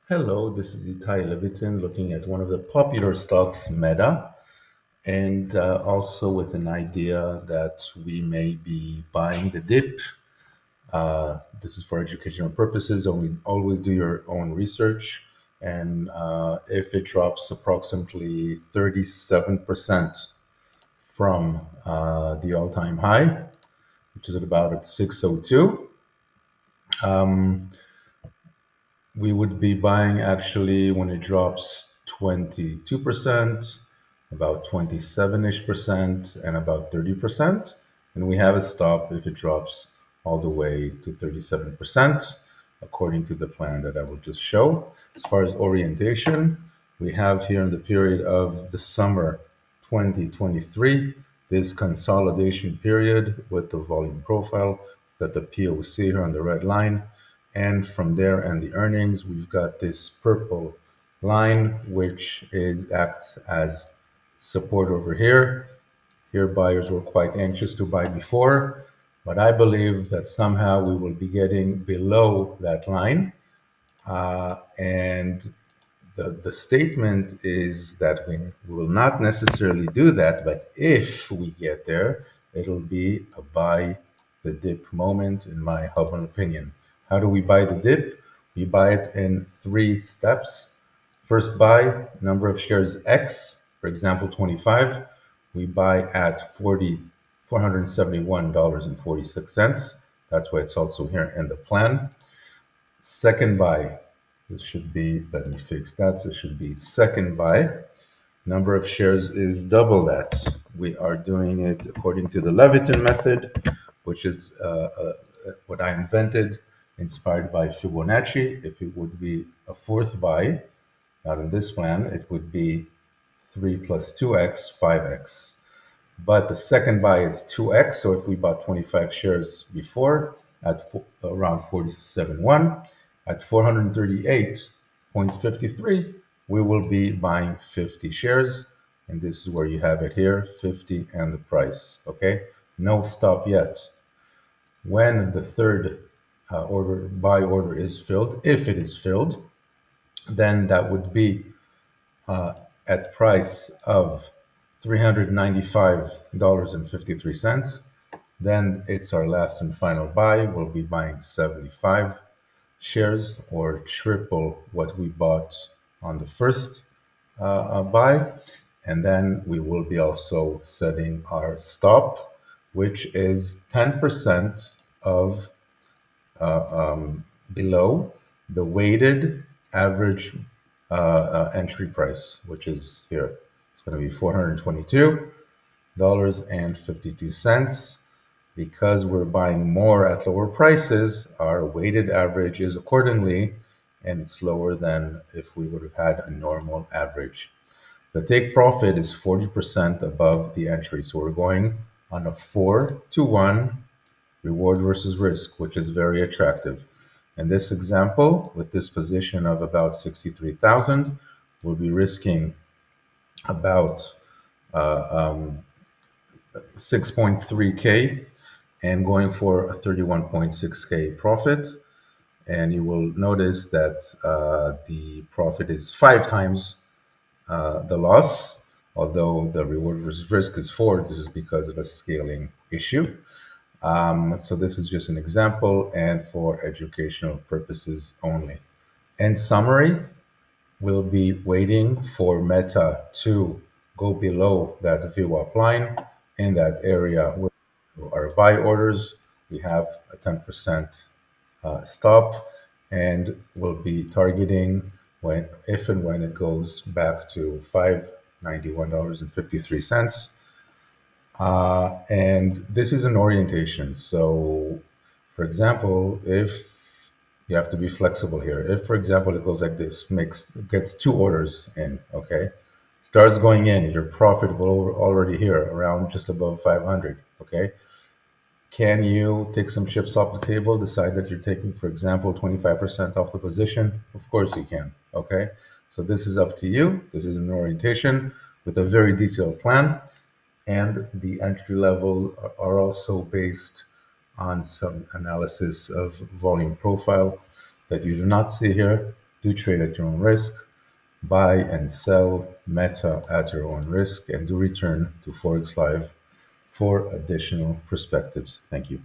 Hello, this is Itai Levitin looking at one of the popular stocks, Meta, and also with an idea that we may be buying the dip. This is for educational purposes, only always do your own research. And if it drops approximately 37% from the all time high, which is at about at 602, we would be buying actually when it drops 22%, about 27-ish percent, and about 30%. And we have a stop if it drops all the way to 37%, according to the plan that I will just show. As far as orientation, we have here in the period of the summer 2023, this consolidation period with the volume profile, got the POC here on the red line, and from there and the earnings, we've got this purple line, which is acts as support over here. Here, buyers were quite anxious to buy before, but I believe that somehow we will be getting below that line. And the statement is that we will not necessarily do that, but if we get there, it'll be a buy the dip moment, in my humble opinion. How do we buy the dip? We buy it in three steps. First buy, number of shares X, for example, 25. We buy at $471.46. That's why it's also here in the plan. Second buy, this should be, let me fix that. So it should be second buy. Number of shares is double that. We are doing it according to the Levitin method, which is what I invented, inspired by Fibonacci. If it would be a fourth buy, not in this plan, it would be 3 plus 2x, 5x. But the second buy is 2x. So if we bought 25 shares before at around 47.1, at 438.53, we will be buying 50 shares. And this is where you have it here, 50 and the price. Okay, no stop yet. When the third buy order is filled, if it is filled, then that would be at price of $395.53. Then it's our last and final buy. We'll be buying 75 shares, or triple what we bought on the first buy. And then we will be also setting our stop, which is 10% of below the weighted average entry price, which is here. It's going to be $422.52. Because we're buying more at lower prices, our weighted average is accordingly, and it's lower than if we would have had a normal average. The take profit is 40% above the entry. So we're going on a 4-to-1 reward versus risk, which is very attractive. In this example, with this position of about 63,000, we'll be risking about 6.3K and going for a 31.6K profit. And you will notice that the profit is 5 times the loss, although the reward versus risk is 4. This is because of a scaling issue. So this is just an example and for educational purposes only. In summary, we'll be waiting for Meta to go below that VWAP line in that area where our buy orders. We have a 10% stop, and we'll be targeting when, if and when it goes back to $591.53. And this is an orientation. So, for example, if you have to be flexible here, if, for example, it goes like this, gets two orders in, okay, starts going in, you're profitable already here, around just above 500, okay. Can you take some chips off the table, decide that you're taking, for example, 25% off the position? Of course you can, okay? So this is up to you. This is an orientation with a very detailed plan, and the entry level are also based on some analysis of volume profile that you do not see here. Do trade at your own risk. Buy and sell Meta at your own risk, and do return to Forex Live for additional perspectives. Thank you.